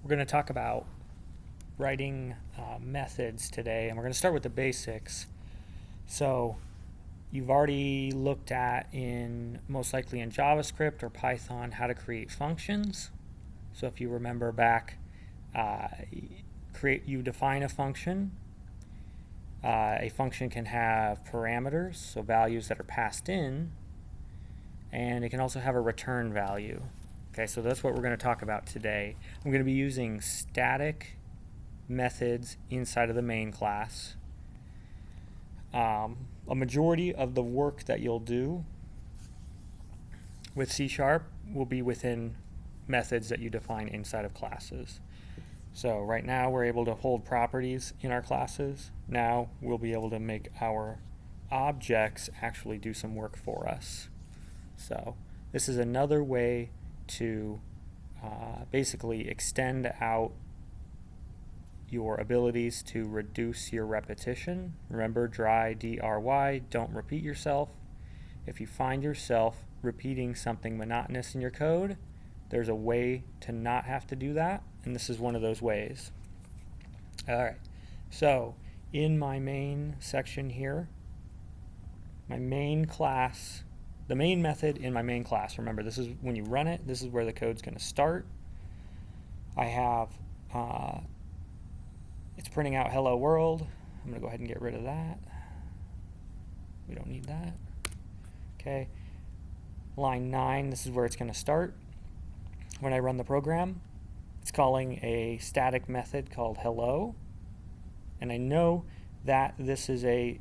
We're going to talk about writing methods today, and we're going to start with the basics. So you've already looked at, most likely in JavaScript or Python, how to create functions. So if you remember back, you define a function. A function can have parameters, so values that are passed in, and it can also have a return value. Okay, so that's what we're going to talk about today. I'm going to be using static methods inside of the main class. A majority of the work that you'll do with C# will be within methods that you define inside of classes. So right now we're able to hold properties in our classes. Now we'll be able to make our objects actually do some work for us. So this is another way to basically extend out your abilities to reduce your repetition. Remember, DRY, don't repeat yourself. If you find yourself repeating something monotonous in your code, there's a way to not have to do that, and this is one of those ways. Alright, so in my main section here, my main class, the main method in my main class, remember this is when you run it, this is where the code's going to start. I have, it's printing out hello world. I'm going to go ahead and get rid of that. We don't need that. Okay, line 9, this is where it's going to start. When I run the program, it's calling a static method called hello, and I know that this is a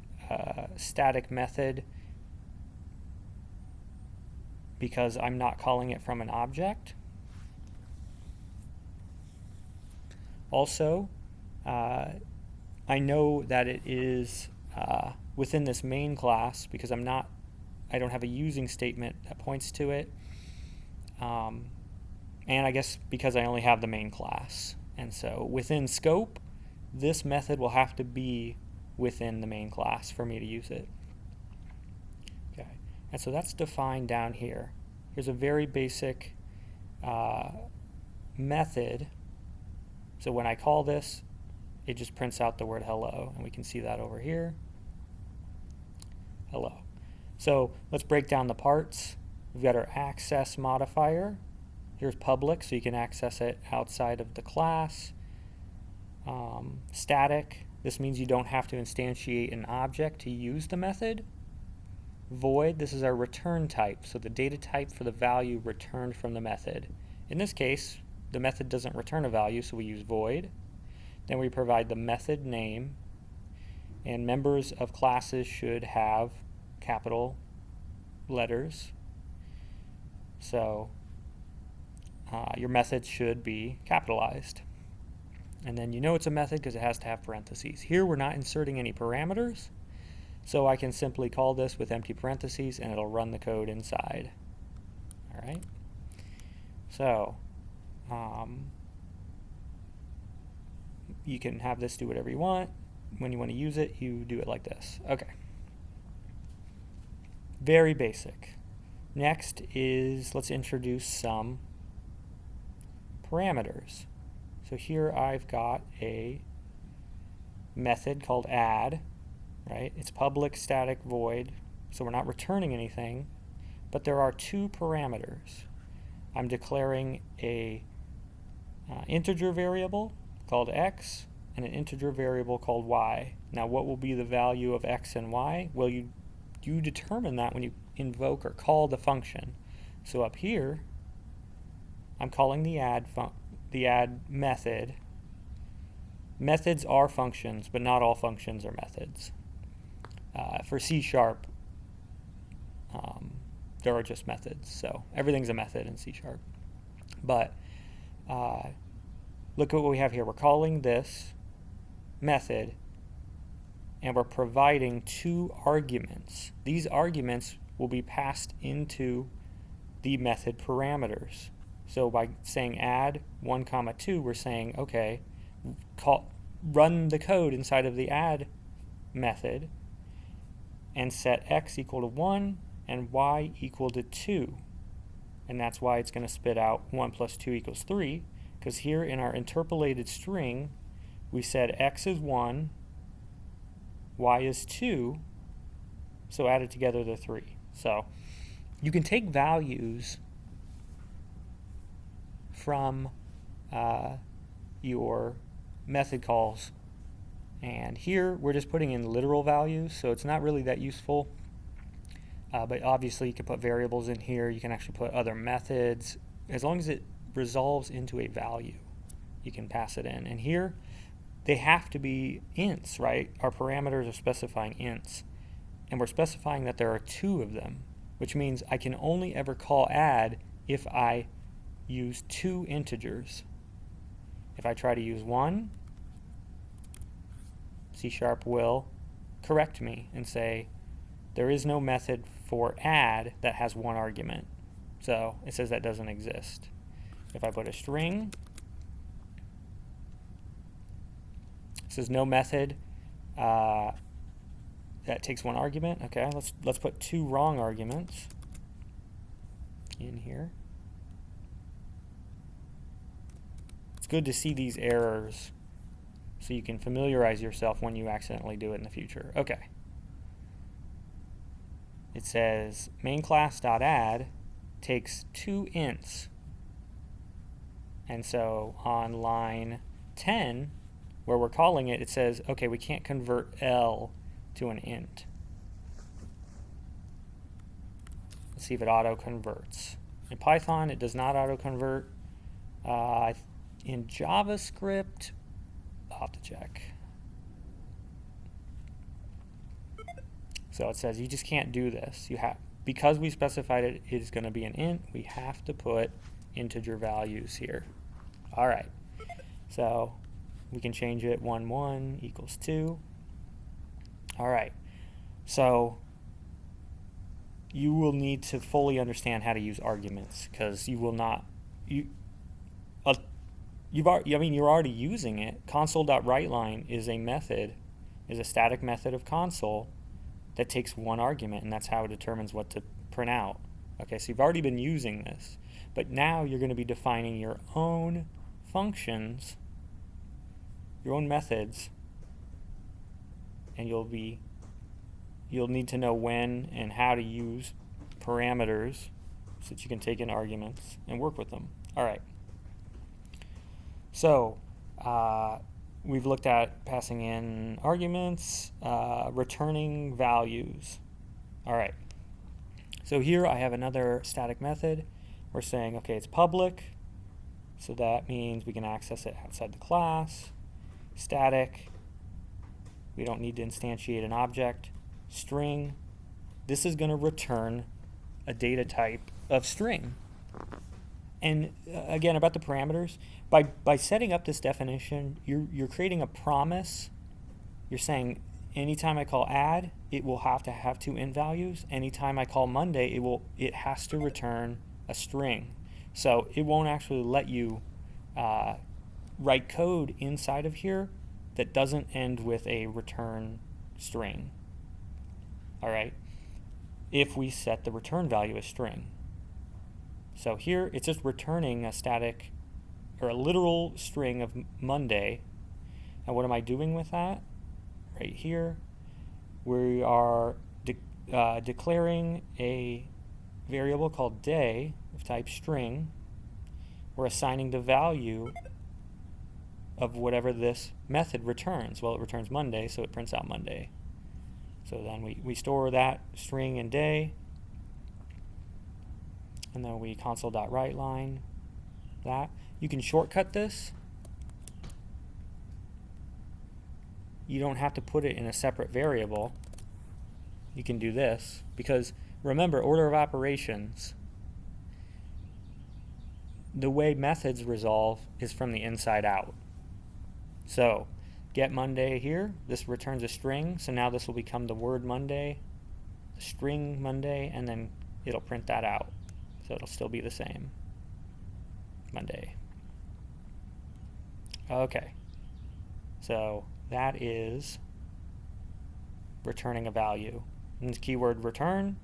static method because I'm not calling it from an object. Also, I know that it is within this main class because I don't have a using statement that points to it. And I guess because I only have the main class. And so within scope, this method will have to be within the main class for me to use it. Okay, and so that's defined down here. Here's a very basic method. So when I call this, it just prints out the word hello, and we can see that over here. Hello. So let's break down the parts. We've got our access modifier. Here's public, so you can access it outside of the class. Static, this means you don't have to instantiate an object to use the method. Void, this is our return type, so the data type for the value returned from the method. In this case, the method doesn't return a value, so we use void. Then we provide the method name, and members of classes should have capital letters. So your method should be capitalized. And then you know it's a method because it has to have parentheses. Here we're not inserting any parameters, so I can simply call this with empty parentheses and it'll run the code inside. Alright, so you can have this do whatever you want. When you want to use it, you do it like this. Okay, very basic. Next is, let's introduce some parameters. So here I've got a method called add, right? It's public, static, void, so we're not returning anything, but there are two parameters. I'm declaring a integer variable called x and an integer variable called y. Now what will be the value of x and y? Well, you determine that when you invoke or call the function. So up here, I'm calling the add method. Methods are functions, but not all functions are methods. For C#, there are just methods, so everything's a method in C#. But look at what we have here. We're calling this method, and we're providing two arguments. These arguments will be passed into the method parameters. So by saying add 1, 2, we're saying, okay, run the code inside of the add method and set x equal to 1 and y equal to 2. And that's why it's going to spit out 1 plus 2 equals 3, Because here in our interpolated string, we said x is 1, y is 2, so added together they're 3. So you can take values from your method calls, and here we're just putting in literal values, so it's not really that useful. But obviously you can put variables in here, you can actually put other methods. As long as it resolves into a value, you can pass it in. And here, they have to be ints, right? Our parameters are specifying ints. And we're specifying that there are 2 of them, which means I can only ever call add if I use 2 integers. If I try to use 1, C# will correct me and say, there is no method for add that has 1 argument. So it says that doesn't exist. If I put a string, it says no method that takes 1 argument. Okay, let's put 2 wrong arguments in here. It's good to see these errors so you can familiarize yourself when you accidentally do it in the future. Okay. It says main class.add takes 2 ints. And so on line 10, where we're calling it, it says, okay, we can't convert L to an int. Let's see if it auto-converts. In Python, it does not auto-convert. In JavaScript, I'll have to check. So it says you just can't do this. You have, because we specified it is going to be an int, we have to put integer values here. All right. So we can change it 1, 1 equals 2. All right. So you will need to fully understand how to use arguments, because you will not you're already using it. Console.WriteLine is a method, is a static method of console that takes 1 argument, and that's how it determines what to print out. Okay, so you've already been using this, but now you're going to be defining your own functions, your own methods, and you'll need to know when and how to use parameters so that you can take in arguments and work with them. All right. So we've looked at passing in arguments, returning values. All right. So here I have another static method. We're saying, okay, it's public, so that means we can access it outside the class. Static, we don't need to instantiate an object. String, this is going to return a data type of string. And again, about the parameters, by setting up this definition, you're creating a promise. You're saying anytime I call add, it will have to have 2 int values. Anytime I call Monday, it has to return a string. So it won't actually let you write code inside of here that doesn't end with a return string. All right, if we set the return value as string. So here it's just returning a static or a literal string of Monday. And what am I doing with that? Right here, we are declaring a variable called day of type string. We're assigning the value of whatever this method returns. Well, it returns Monday, so it prints out Monday. So then we store that string in day, and then we console.WriteLine that. You can shortcut this. You don't have to put it in a separate variable. You can do this, because remember, order of operations, the way methods resolve is from the inside out. So get Monday here, this returns a string, so now this will become the word Monday, the string Monday, and then it'll print that out. So it'll still be the same. Monday. Okay. So that is returning a value. And the keyword return,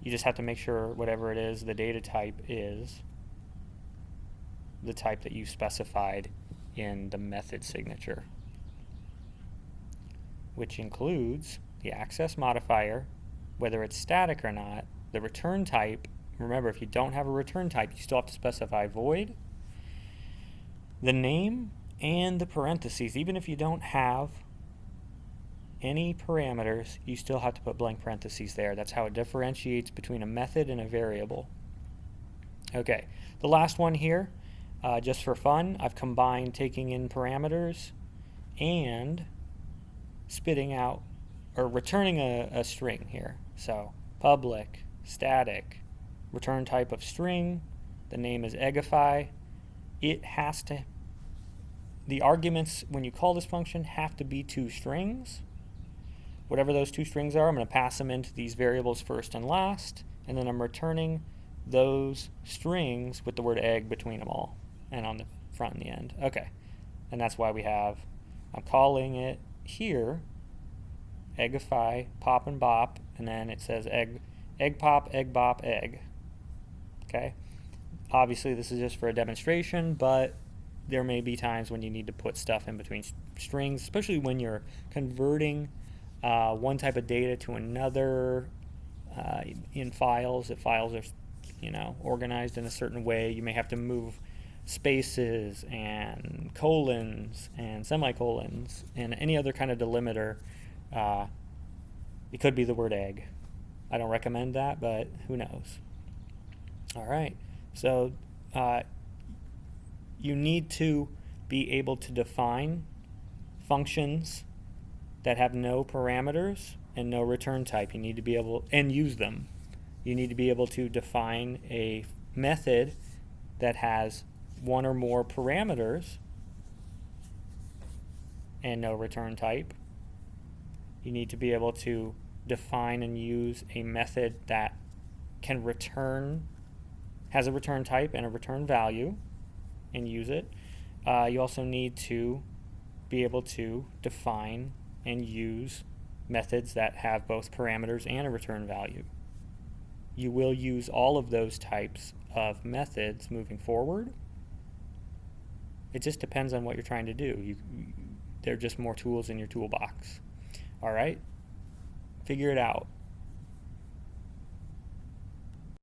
you just have to make sure whatever it is, the data type is the type that you specified in the method signature, which includes the access modifier, whether it's static or not, the return type. Remember, if you don't have a return type, you still have to specify void, the name, and the parentheses. Even if you don't have any parameters, you still have to put blank parentheses there. That's how it differentiates between a method and a variable. Okay, the last one here, just for fun, I've combined taking in parameters and spitting out or returning a string here. So public, static, return type of string, the name is Eggify. It has to, the arguments when you call this function have to be 2 strings. Whatever those 2 strings are, I'm going to pass them into these variables first and last, and then I'm returning those strings with the word egg between them all and on the front and the end. Okay, and that's why we have, I'm calling it here Eggify pop and bop, and then it says egg pop, egg bop, egg. Okay, obviously this is just for a demonstration, but there may be times when you need to put stuff in between strings, especially when you're converting one type of data to another in files. If files are, organized in a certain way, you may have to move spaces and colons and semicolons and any other kind of delimiter. It could be the word egg. I don't recommend that, but who knows. All right, so you need to be able to define functions that have no parameters and no return type. You need to be able, and use them. You need to be able to define a method that has 1 or more parameters and no return type. You need to be able to define and use a method that can return, has a return type and a return value, and use it. You also need to be able to define and use methods that have both parameters and a return value. You will use all of those types of methods moving forward. It just depends on what you're trying to do. They're just more tools in your toolbox. All right? Figure it out.